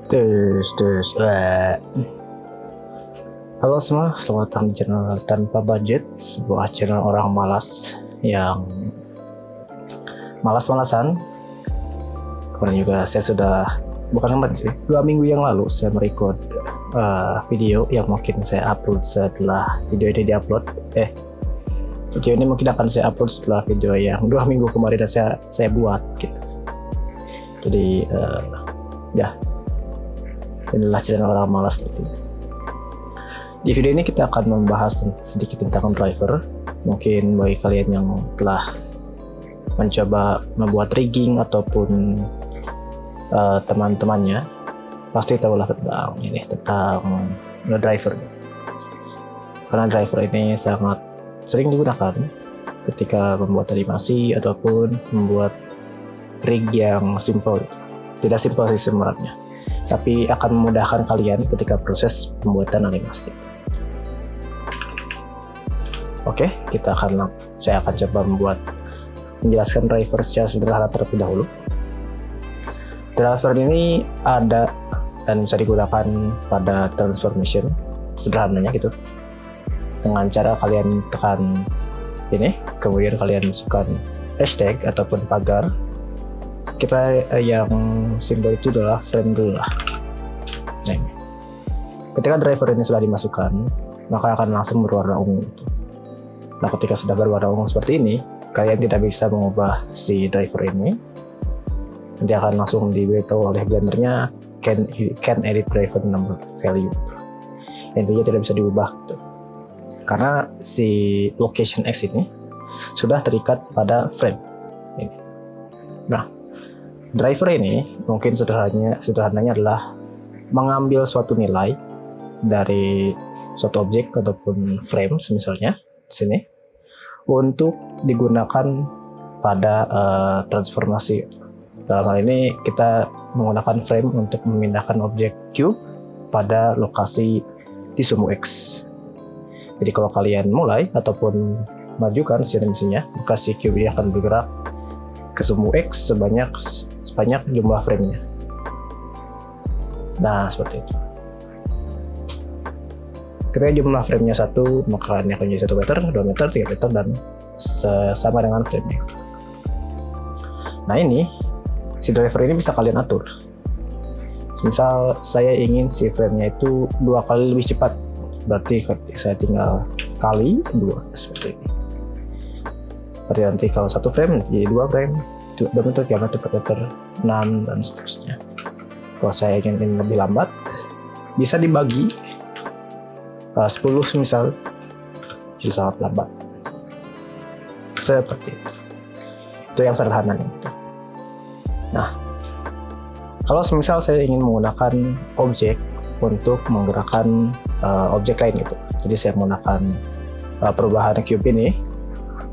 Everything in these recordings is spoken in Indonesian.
Terus. Halo semua, selamat datang di channel Tanpa Budget, sebuah channel orang malas yang malas-malasan. Kemarin juga saya sudah, bukan kemarin sih, 2 minggu yang lalu saya merecord video yang mungkin saya upload setelah video ini diupload. Video ini mungkin akan saya upload setelah video yang 2 minggu kemarin dan saya buat gitu. Jadi ya, inilah channel orang malas gitu. Di video ini kita akan membahas sedikit tentang driver. Mungkin bagi kalian yang telah mencoba membuat rigging ataupun teman-temannya pasti tahulah tentang driver. Karena driver ini sangat sering digunakan ketika membuat animasi ataupun membuat rig yang simple. Tidak simple sih sebenarnya, tapi akan memudahkan kalian ketika proses pembuatan animasi. Oke, saya akan coba menjelaskan driver secara sederhana terlebih dahulu. Driver ini ada dan bisa digunakan pada transformation sederhananya gitu. Dengan cara kalian tekan ini, kemudian kalian masukkan hashtag ataupun pagar. Kita yang simbol itu adalah frame dulu lah. Nah, ini. Ketika driver ini sudah dimasukkan, maka akan langsung berwarna ungu. Nah, ketika sudah berwarna ungu seperti ini, kalian tidak bisa mengubah si driver ini. Nanti akan langsung diberitahu oleh blendernya can edit driver number value. Intinya tidak bisa diubah gitu. Karena si location X ini sudah terikat pada frame ini. Nah, driver ini mungkin sederhananya adalah mengambil suatu nilai dari suatu objek ataupun frame misalnya sini untuk digunakan pada transformasi. Dalam hal ini kita menggunakan frame untuk memindahkan objek cube pada lokasi di sumbu X. Jadi kalau kalian mulai ataupun majukan animasinya, maka si cube ini akan bergerak ke sumbu X sebanyak jumlah frame-nya. Nah, seperti itu. Ketika jumlah frame-nya 1, maka ini akan jadi 1 meter, 2 meter, 3 meter, dan sama dengan frame-nya. Nah, ini si driver ini bisa kalian atur. Misal saya ingin si frame-nya itu 2 kali lebih cepat, berarti saya tinggal kali 2 seperti ini. Berarti nanti kalau 1 frame jadi 2 frame, 2 meter, 3 meter, 4 meter, 6 dan seterusnya. Kalau saya ingin lebih lambat, bisa dibagi 10 misal, jadi sangat lambat. Seperti itu. Itu yang sederhana gitu. Nah, kalau misal saya ingin menggunakan objek untuk menggerakkan objek lain gitu. Jadi saya menggunakan perubahan cube ini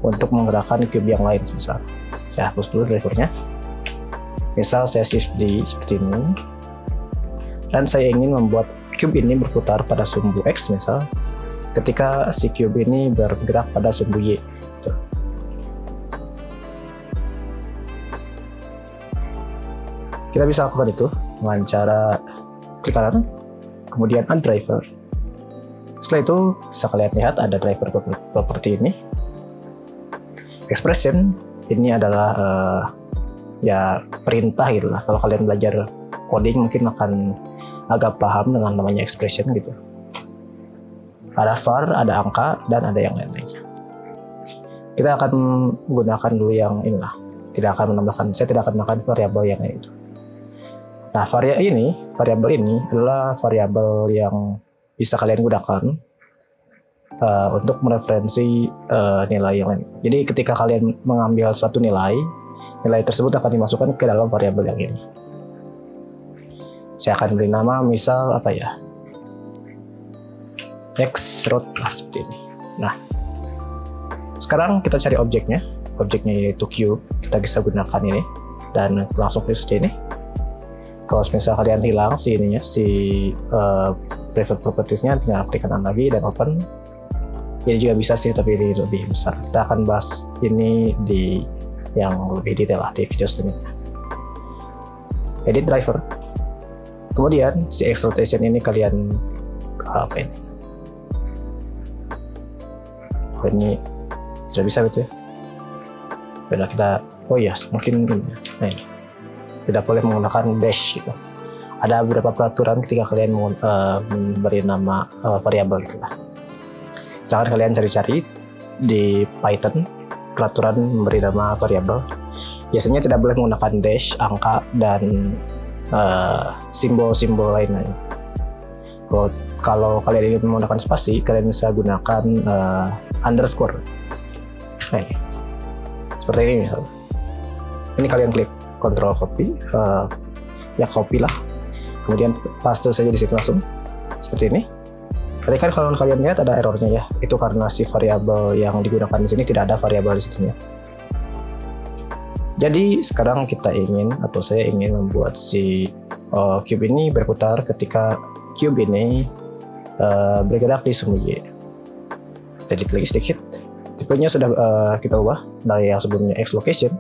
untuk menggerakkan cube yang lain misal. Saya hapus dulu drivernya. Misal saya shift D seperti ini. Dan saya ingin membuat cube ini berputar pada sumbu X misal. Ketika si cube ini bergerak pada sumbu Y. Kita bisa lakukan itu dengan cara klik kanan, kemudian add driver. Setelah itu bisa kalian lihat ada driver property ini. Expression ini adalah ya perintah gitu lah. Kalau kalian belajar coding mungkin akan agak paham dengan namanya expression gitu. Ada var, ada angka, dan ada yang lain-lainnya. Kita akan menggunakan dulu yang inilah. Saya tidak akan menambahkan variabel yang lain itu. Nah, variabel ini adalah variabel yang bisa kalian gunakan untuk mereferensi nilai yang lain. Jadi ketika kalian mengambil suatu nilai tersebut akan dimasukkan ke dalam variabel yang ini. Saya akan beri nama misal apa ya? X root seperti ini. Nah, sekarang kita cari objeknya. Objeknya yaitu cube. Kita bisa gunakan ini dan langsung klik saja ini. Kalau misal kalian hilang si private properties-nya, tinggal klik kanan lagi dan open. Ini juga bisa sih, tapi ini lebih besar. Kita akan bahas ini di yang lebih detail lah di video selanjutnya. Edit driver. Kemudian si X rotation ini kalian apa ini? Ini tidak bisa gitu ya. Bila kita mungkin ini. Nah, ini tidak boleh menggunakan dash gitu. Ada beberapa peraturan ketika kalian memberi nama variabel gitu lah. Silahkan kalian cari-cari di Python peraturan memberi nama variabel. Biasanya tidak boleh menggunakan dash, angka, dan simbol-simbol lainnya. Kalau kalian ingin menggunakan spasi, kalian bisa gunakan underscore. Nah, seperti ini misalnya. Ini kalian klik Ctrl copy, copy lah. Kemudian paste saja di situ langsung, seperti ini. Tadi kan kalau kalian lihat ada errornya ya, itu karena si variabel yang digunakan di sini tidak ada variabel di situ ya. Jadi sekarang saya ingin membuat si cube ini berputar ketika cube ini bergerak di sumbu Y. Jadi klik sedikit, tipenya sudah kita ubah dari yang sebelumnya X location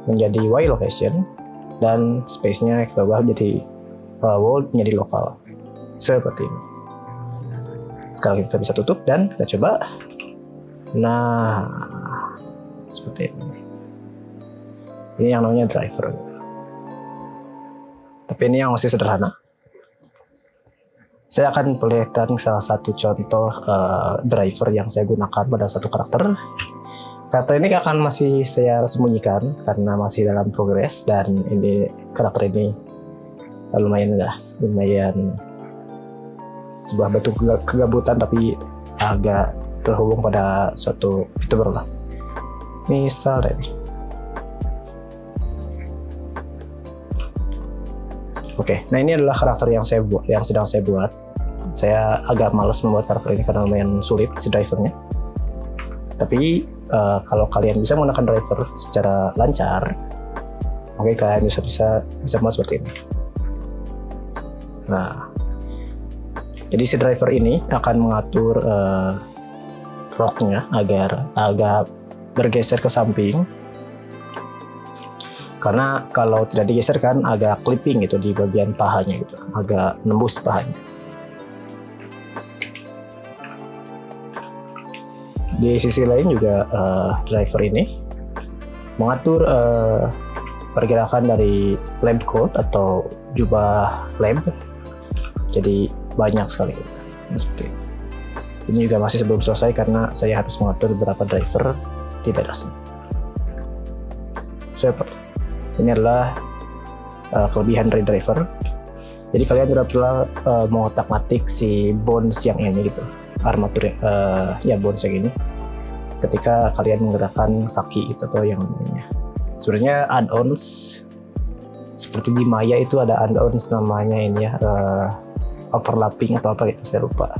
menjadi Y location, dan space-nya kita ubah jadi world menjadi lokal, seperti ini. Sekarang kita bisa tutup dan kita coba. Nah, seperti ini. Ini yang namanya driver. Tapi ini yang masih sederhana. Saya akan perlihatkan salah satu contoh driver yang saya gunakan pada satu karakter. Karakter ini akan masih saya sembunyikan karena masih dalam progres, dan ini karakter ini lumayan sebuah bentuk kegabutan, tapi agak terhubung pada suatu VTuber lah. Misalnya nih. Oke, nah ini adalah karakter yang sedang saya buat. Saya agak malas membuat karakter ini karena lumayan sulit si drivernya. Tapi kalau kalian bisa menggunakan driver secara lancar, oke, kalian bisa membuat seperti ini. Nah, jadi si driver ini akan mengatur rocknya agar agak bergeser ke samping. Karena kalau tidak digeserkan agak clipping gitu di bagian pahanya gitu, agak nembus pahanya. Di sisi lain juga driver ini mengatur pergerakan dari lab coat atau jubah lab. Jadi banyak sekali seperti ini. Ini juga masih belum selesai karena saya harus mengatur beberapa driver di daerah sini. Seperti ini adalah kelebihan dari driver. Jadi kalian tidak perlu mengotak-atik si bones yang ini gitu, armatur bones yang ini. Ketika kalian menggerakkan kaki itu atau yang lainnya. Sebenarnya add-ons seperti di Maya itu ada add-ons namanya ini ya, overlapping atau apa gitu, saya lupa.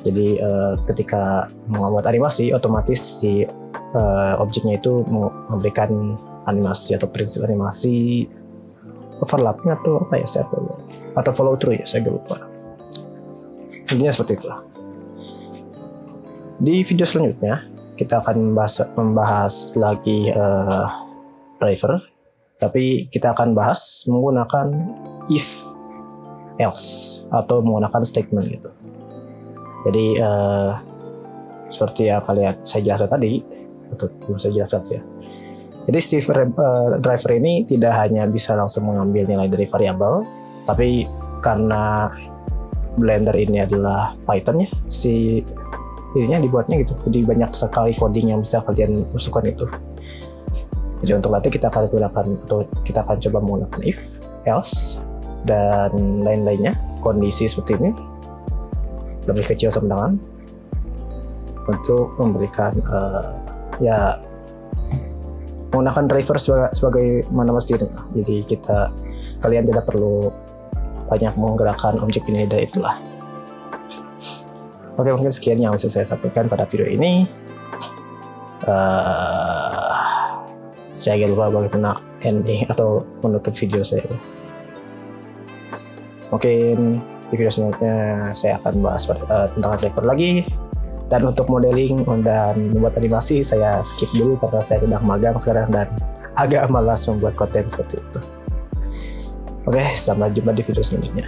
Jadi ketika membuat animasi, otomatis si objeknya itu memberikan animasi atau prinsip animasi overlapping atau apa ya, saya lupa. Atau follow through ya, saya lupa. Intinya seperti itulah. Di video selanjutnya kita akan membahas lagi driver, tapi kita akan bahas menggunakan if else atau menggunakan statement gitu. Jadi seperti yang saya jelaskan tadi, atau belum saya jelaskan sih ya. Jadi si driver ini tidak hanya bisa langsung mengambil nilai dari variabel, tapi karena Blender ini adalah Python ya, si ininya dibuatnya gitu. Jadi banyak sekali coding yang bisa kalian masukkan itu. Jadi untuk nanti kita akan coba menggunakan if, else, dan lain-lainnya, kondisi seperti ini, lebih kecil sama dengan, untuk memberikan menggunakan driver sebagai mana mestinya. Jadi kalian tidak perlu banyak menggerakkan objek ini dan itulah. Oke, mungkin sekian yang bisa saya sampaikan pada video ini. Saya agak lupa bagaimana ending atau menutup video saya. Mungkin di video selanjutnya saya akan bahas tentang driver lagi. Dan untuk modeling dan membuat animasi saya skip dulu karena saya sedang magang sekarang dan agak malas membuat konten seperti itu. Oke, sampai jumpa di video selanjutnya.